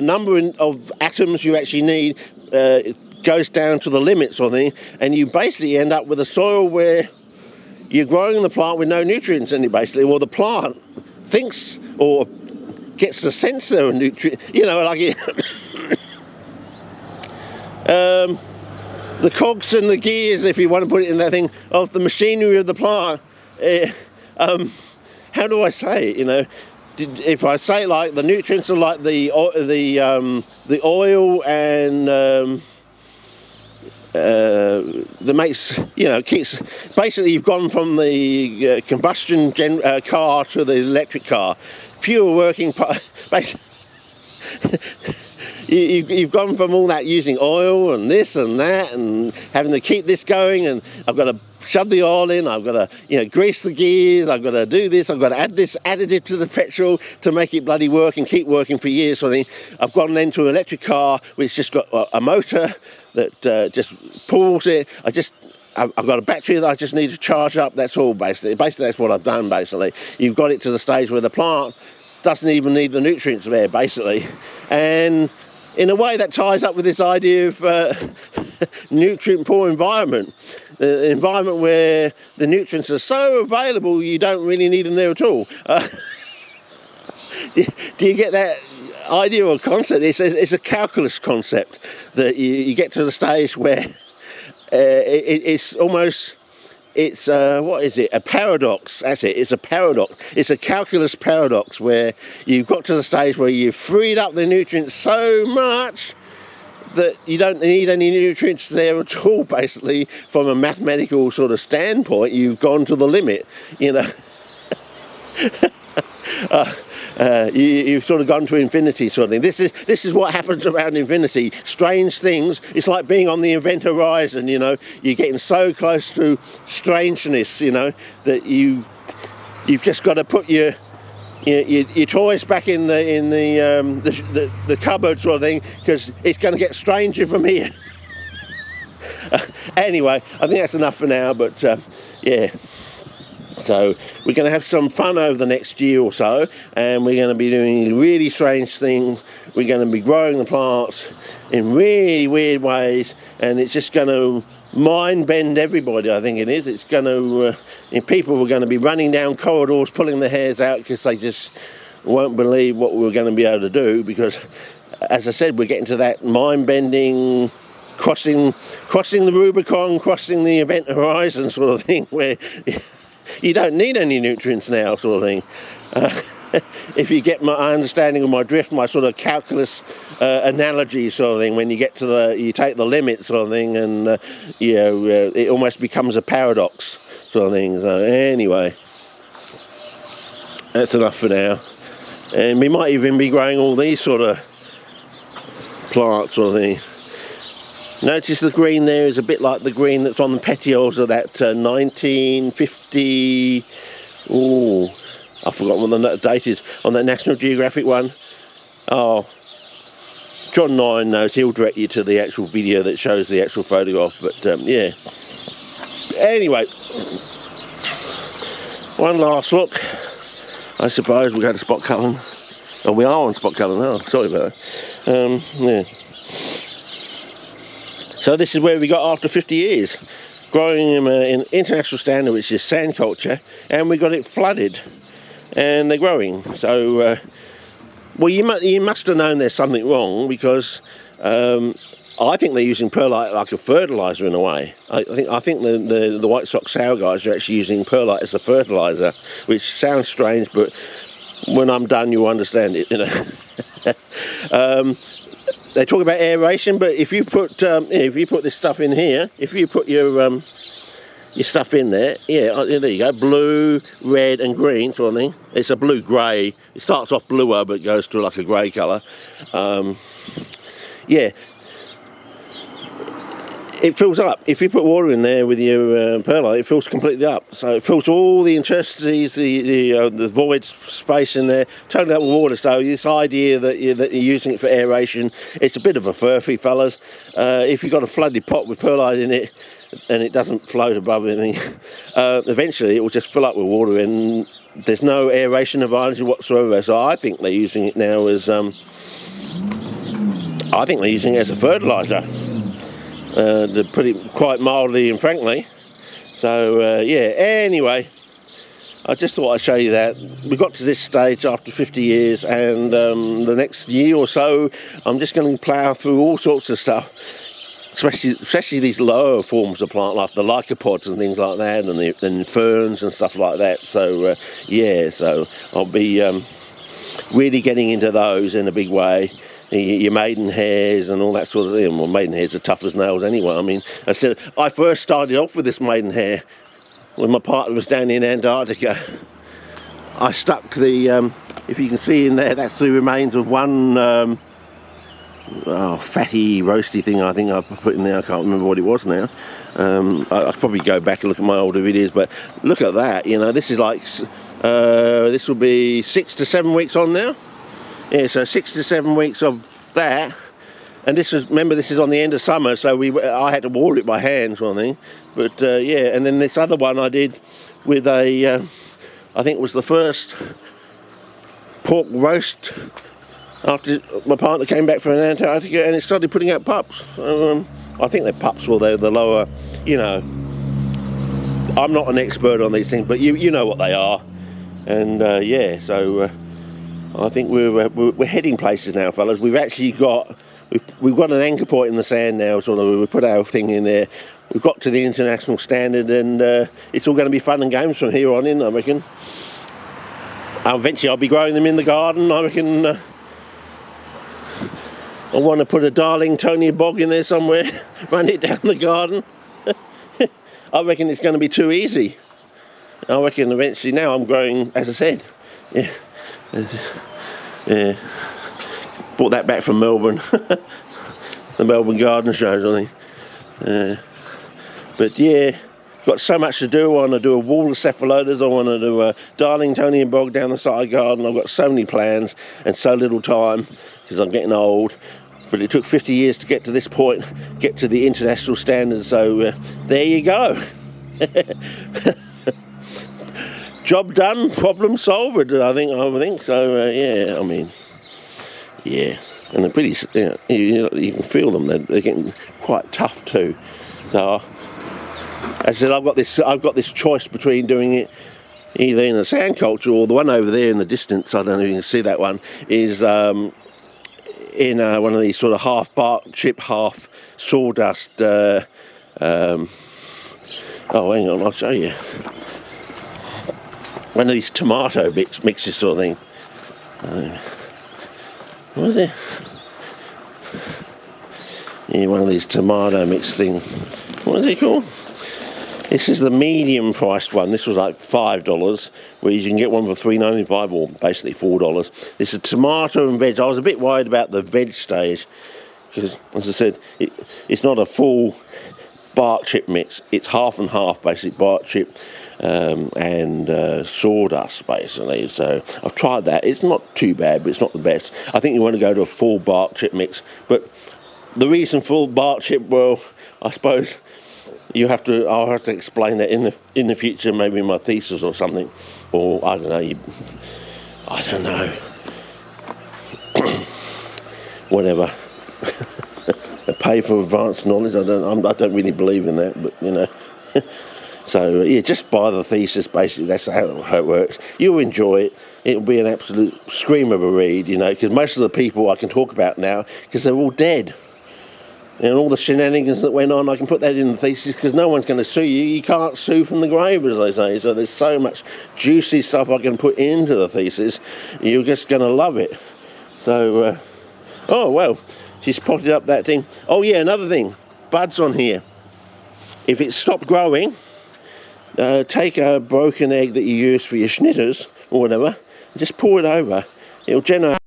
number of atoms you actually need goes down to the limit sort of thing, and you basically end up with a soil where you're growing the plant with no nutrients in it, basically, or the plant thinks or gets the sense there of nutrients, like the cogs and the gears, if you want to put it in that thing, of the machinery of the plant. How do I say it, if I say like the nutrients are like the oil and that makes, keeps, basically you've gone from the combustion car to the electric car. Fewer working parts. You've gone from all that using oil and this and that and having to keep this going, and I've got to shove the oil in, I've got to grease the gears, I've got to do this, I've got to add this additive to the petrol to make it bloody work and keep working for years. So I've gone then to an electric car which just got a motor that just pulls it. I've got a battery that I just need to charge up. That's all basically that's what I've done. Basically you've got it to the stage where the plant doesn't even need the nutrients there, basically. And in a way that ties up with this idea of nutrient poor environment, the environment where the nutrients are so available you don't really need them there at all. Do you get that idea or concept? It's a calculus concept that you get to the stage where it's almost, what is it? A paradox. That's it. It's a paradox. It's a calculus paradox where you've got to the stage where you've freed up the nutrients so much that you don't need any nutrients there at all, basically. From a mathematical sort of standpoint, you've gone to the limit, You've sort of gone to infinity sort of thing. This is what happens around infinity. Strange things. It's like being on the event horizon, You're getting so close to strangeness, that you've just got to put your toys back in the cupboard sort of thing, because it's going to get stranger from here. Anyway, I think that's enough for now, but yeah. So we're going to have some fun over the next year or so, and we're going to be doing really strange things. We're going to be growing the plants in really weird ways, and it's just going to mind bend everybody, I think it is. It's going to, people are going to be running down corridors, pulling their hairs out, because they just won't believe what we're going to be able to do, because, as I said, we're getting to that mind-bending, crossing the Rubicon, crossing the event horizon sort of thing, where you don't need any nutrients now, sort of thing. If you get my understanding of my drift, my sort of calculus analogy sort of thing, when you get to you take the limit sort of thing, and it almost becomes a paradox sort of thing. So anyway, that's enough for now. And we might even be growing all these sort of plants sort of thing. Notice the green there is a bit like the green that's on the petioles of that 1950... Oh, I forgot what the date is on that National Geographic one. Oh, John Nine knows. He'll direct you to the actual video that shows the actual photograph. But yeah. Anyway, one last look. I suppose we're going to Spot Cullen. Oh, we are on Spot Cullen. Oh, sorry about that. Yeah. So this is where we got after 50 years, growing them in international standard, which is sand culture, and we got it flooded, and they're growing. So, well, you must have known there's something wrong, because I think they're using perlite like a fertiliser in a way. I think the White Sox sour guys are actually using perlite as a fertiliser, which sounds strange, but when I'm done, you'll understand it. They talk about aeration, but if you put this stuff in here, if you put your stuff in there, yeah, there you go, blue, red, and green sort of thing. It's a blue-grey. It starts off bluer, but goes to like a grey colour. Yeah, it fills up. If you put water in there with your perlite, it fills completely up. So it fills all the interstices, the void space in there, totally up with water. So this idea that you're using it for aeration, it's a bit of a furphy, fellas. If you've got a flooded pot with perlite in it, and it doesn't float above anything, eventually it will just fill up with water, and there's no aeration advantage whatsoever. So I think they're using it now as I think they're using it as a fertiliser, to put it quite mildly and frankly. So yeah, anyway, I just thought I'd show you that. We got to this stage after 50 years, and the next year or so, I'm just going to plough through all sorts of stuff, especially these lower forms of plant life, the lycopods and things like that, and ferns and stuff like that. So yeah, so I'll be really getting into those in a big way. Your maidenhairs and all that sort of thing. Well, maidenhairs are tough as nails anyway. I mean, I first started off with this maidenhair when my partner was down in Antarctica. I stuck the, if you can see in there, that's the remains of one fatty, roasty thing I think I put in there. I can't remember what it was now. I'll probably go back and look at my older videos, but look at that. You know, this is like, this will be 6 to 7 weeks on now. Yeah, so 6 to 7 weeks of that, and this is, remember, this is on the end of summer, so I had to water it by hand, sort of thing. But yeah, and then this other one I did with I think it was the first pork roast after my partner came back from Antarctica, and it started putting out pups. I think they're pups, or they're the lower, you know. I'm not an expert on these things, but you know what they are, and yeah, so. I think we're heading places now, fellas. We've actually got we've got an anchor point in the sand now. Sort of, we put our thing in there. We've got to the international standard, and it's all going to be fun and games from here on in, I reckon. Eventually, I'll be growing them in the garden. I reckon. I want to put a darling Tony bog in there somewhere, run it down the garden. I reckon it's going to be too easy. I reckon eventually. Now I'm growing, as I said. Yeah. Yeah, brought that back from Melbourne, the Melbourne Garden Shows, I think. But yeah, got so much to do. I want to do a wall of cephalotas. I want to do a darling Tony and bog down the side garden. I've got so many plans and so little time because I'm getting old. But it took 50 years to get to this point, get to the international standard. So there you go. Job done, problem solved. I think so. Yeah, I mean, yeah, and they're pretty. You can feel them. They're getting quite tough too. So, as I said, I've got this choice between doing it either in a sand culture, or the one over there in the distance. I don't know if you can see that one. Is in one of these sort of half bark chip, half sawdust. Oh, hang on, I'll show you. One of these tomato mixes sort of thing. What is it? Yeah, one of these tomato mix thing. What is it called? This is the medium priced one. This was like $5, whereas you can get one for $3.95, or basically $4. This is tomato and veg. I was a bit worried about the veg stage because, as I said, it's not a full bark chip mix. It's half and half, basically, bark chip and sawdust, basically. So I've tried that. It's not too bad, but it's not the best. I think you want to go to a full bark chip mix. But the reason for bark chip, well, I suppose I'll have to explain that in the future, maybe in my thesis or something, or I don't know. Whatever. Pay for advanced knowledge. I don't really believe in that, but you know. So yeah, just buy the thesis. Basically, that's how it works. You'll enjoy it. It'll be an absolute scream of a read, you know, because most of the people I can talk about now, because they're all dead. And all the shenanigans that went on, I can put that in the thesis because no one's going to sue you. You can't sue from the grave, as they say. So there's so much juicy stuff I can put into the thesis. You're just going to love it. So, oh, well, she's potted up that thing. Oh, yeah, another thing. Buds on here. If it's stopped growing, take a broken egg that you use for your schnitters or whatever, and just pour it over. It'll generate